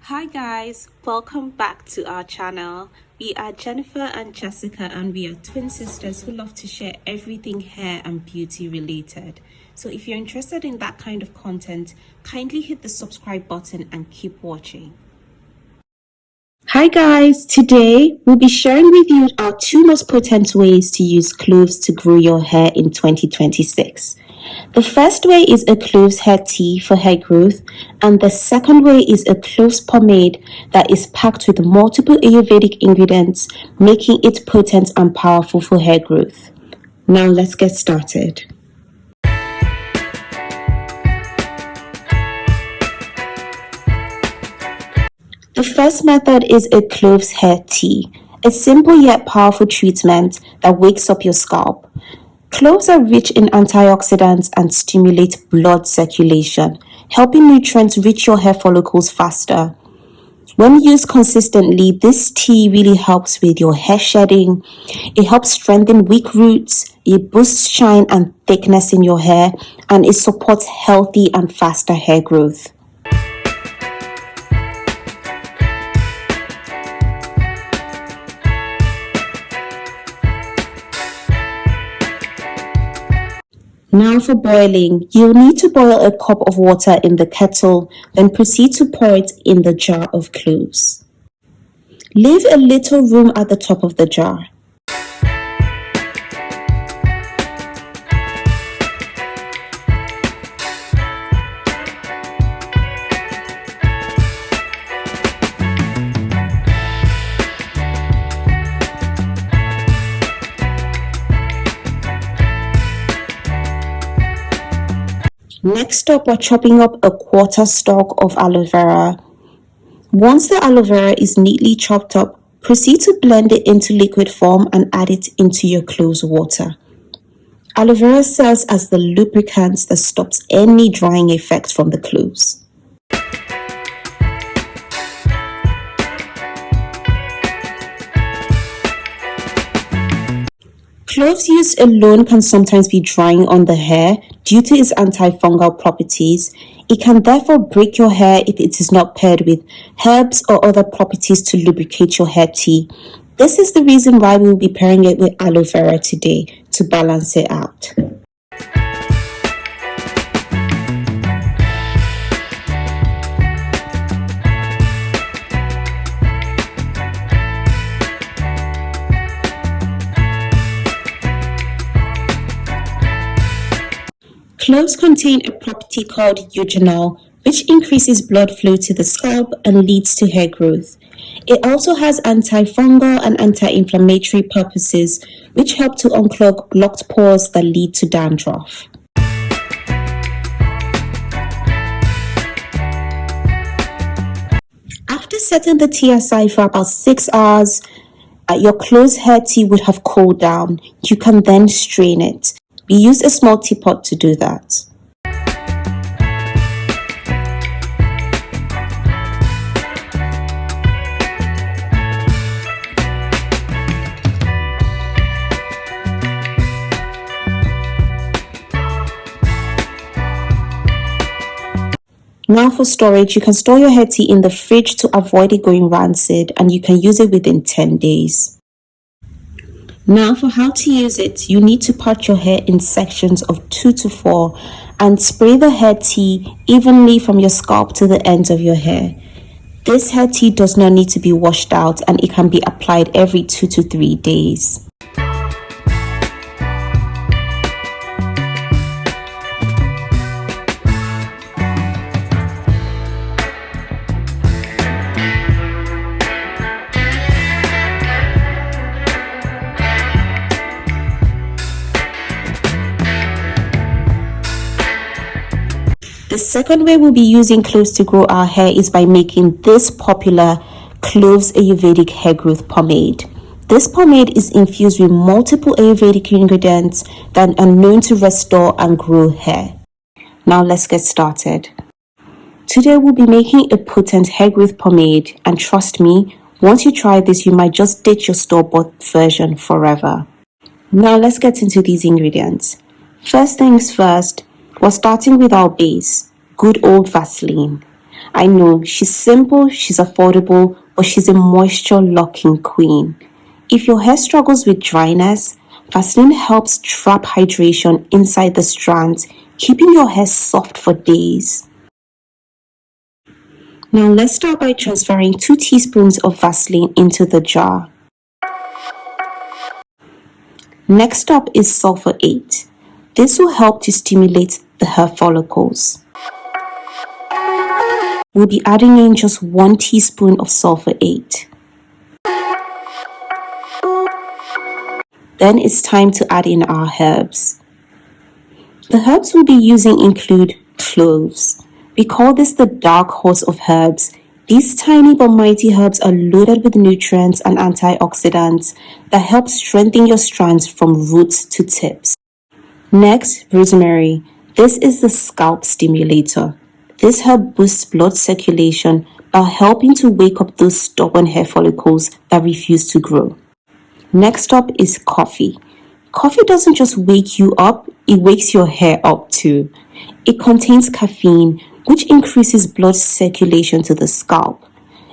Hi guys, welcome back to our channel. We are Jennifer and Jessica and we are twin sisters who love to share everything hair and beauty related. So if you're interested in that kind of content, kindly hit the subscribe button and keep watching. Hi guys, today we'll be sharing with you our two most potent ways to use cloves to grow your hair in 2026. The first way is a cloves hair tea for hair growth, and the second way is a cloves pomade that is packed with multiple Ayurvedic ingredients, making it potent and powerful for hair growth. Now let's get started. The first method is a cloves hair tea, a simple yet powerful treatment that wakes up your scalp. Cloves are rich in antioxidants and stimulate blood circulation, helping nutrients reach your hair follicles faster. When used consistently, this tea really helps with your hair shedding. It helps strengthen weak roots, it boosts shine and thickness in your hair, and it supports healthy and faster hair growth. Now for boiling, you'll need to boil a cup of water in the kettle, then proceed to pour it in the jar of cloves. Leave a little room at the top of the jar. Next up, we're chopping up a quarter stalk of aloe vera. Once the aloe vera is neatly chopped up, proceed to blend it into liquid form and add it into your cloves water. Aloe vera serves as the lubricant that stops any drying effects from the cloves. Cloves used alone can sometimes be drying on the hair due to its antifungal properties. It can therefore break your hair if it is not paired with herbs or other properties to lubricate your hair tea. This is the reason why we will be pairing it with aloe vera today to balance it out. Cloves contain a property called eugenol, which increases blood flow to the scalp and leads to hair growth. It also has antifungal and anti-inflammatory purposes, which help to unclog blocked pores that lead to dandruff. After setting the tea aside for about 6 hours, your cloves hair tea would have cooled down. You can then strain it. We use a small teapot to do that. Now for storage, you can store your hair tea in the fridge to avoid it going rancid, and you can use it within 10 days. Now for how to use it, you need to part your hair in sections of 2 to 4 and spray the hair tea evenly from your scalp to the ends of your hair. This hair tea does not need to be washed out and it can be applied every 2 to 3 days. The second way we'll be using cloves to grow our hair is by making this popular Cloves Ayurvedic hair growth pomade. This pomade is infused with multiple Ayurvedic ingredients that are known to restore and grow hair. Now let's get started. Today we'll be making a potent hair growth pomade, and trust me, once you try this, you might just ditch your store-bought version forever. Now let's get into these ingredients. First things first, we're starting with our base, good old Vaseline. I know, she's simple, she's affordable, but she's a moisture locking queen. If your hair struggles with dryness, Vaseline helps trap hydration inside the strands, keeping your hair soft for days. Now let's start by transferring 2 teaspoons of Vaseline into the jar. Next up is sulfate. This will help to stimulate the hair follicles. We'll be adding in just 1 teaspoon of sulfate. Then it's time to add in our herbs. The herbs we'll be using include cloves. We call this the dark horse of herbs. These tiny but mighty herbs are loaded with nutrients and antioxidants that help strengthen your strands from roots to tips. Next, rosemary. This is the scalp stimulator. This herb boosts blood circulation by helping to wake up those stubborn hair follicles that refuse to grow. Next up is coffee. Coffee doesn't just wake you up, it wakes your hair up too. It contains caffeine, which increases blood circulation to the scalp.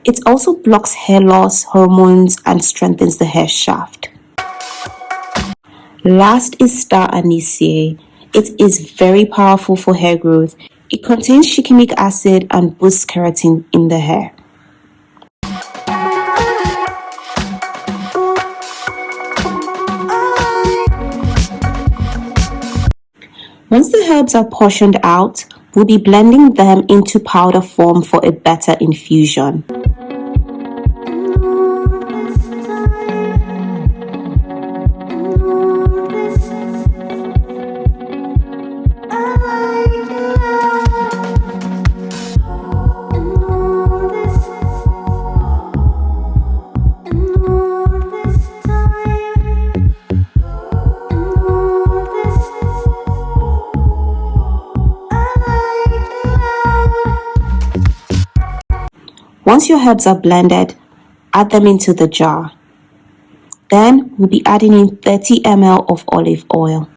It also blocks hair loss, hormones, and strengthens the hair shaft. Last is star anise. It is very powerful for hair growth. It contains shikimic acid and boosts keratin in the hair. Once the herbs are portioned out, we'll be blending them into powder form for a better infusion. Once your herbs are blended, add them into the jar. Then we'll be adding in 30 ml of olive oil.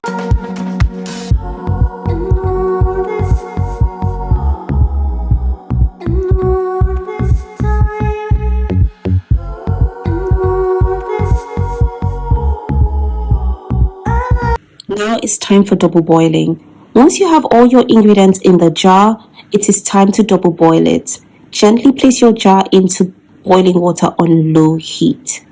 Now it's time for double boiling. Once you have all your ingredients in the jar, it is time to double boil it. Gently place your jar into boiling water on low heat.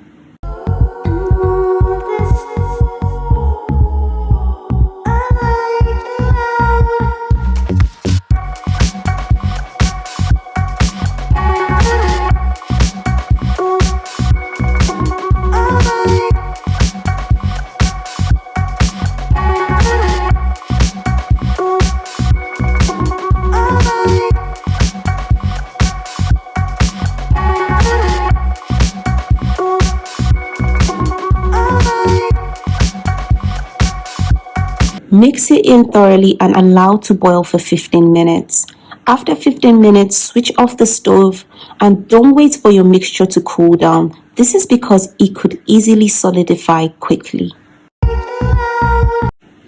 Mix it in thoroughly and allow to boil for 15 minutes. After 15 minutes, switch off the stove and don't wait for your mixture to cool down. This is because it could easily solidify quickly.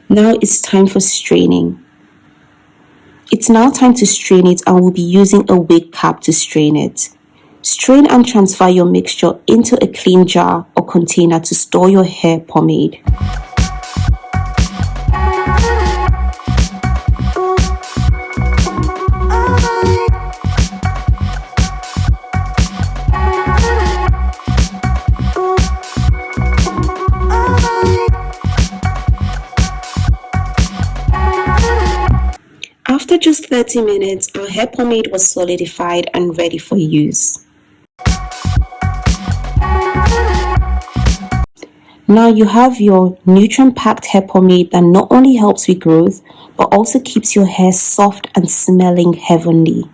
Now it's time for straining. It's now time to strain it, and we'll be using a wig cap to strain it. Strain and transfer your mixture into a clean jar or container to store your hair pomade. After just 30 minutes, our hair pomade was solidified and ready for use. Now you have your nutrient-packed hair pomade that not only helps with growth, but also keeps your hair soft and smelling heavenly.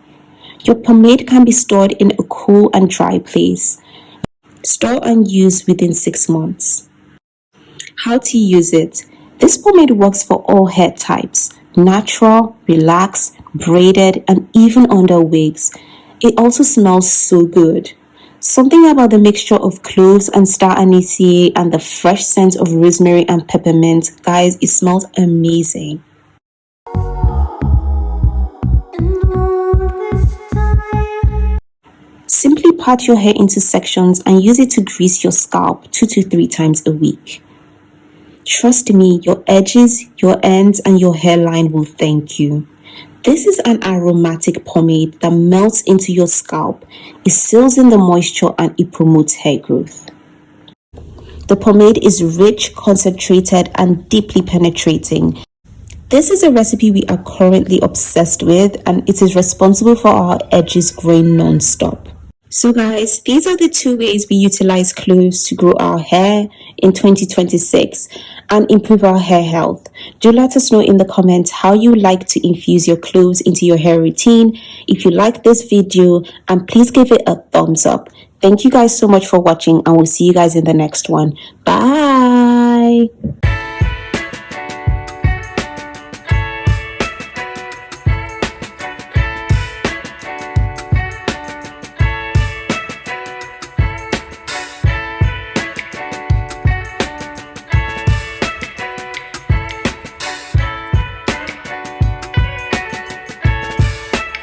Your pomade can be stored in a cool and dry place. Store and use within 6 months. How to use it? This pomade works for all hair types. Natural, relaxed, braided, and even under wigs. It also smells so good. Something about the mixture of cloves and star anise and the fresh scent of rosemary and peppermint, guys, it smells amazing. And all this time Simply part your hair into sections and use it to grease your scalp 2 to 3 times a week. Trust me, your edges, your ends, and your hairline will thank you. This is an aromatic pomade that melts into your scalp. It seals in the moisture and it promotes hair growth. The pomade is rich, concentrated, and deeply penetrating. This is a recipe we are currently obsessed with, and it is responsible for our edges growing non-stop. So guys, these are the 2 ways we utilize cloves to grow our hair in 2026 and improve our hair health. Do let us know in the comments how you like to infuse your cloves into your hair routine. If you like this video, and please give it a thumbs up. Thank you guys so much for watching, and we'll see you guys in the next one. Bye.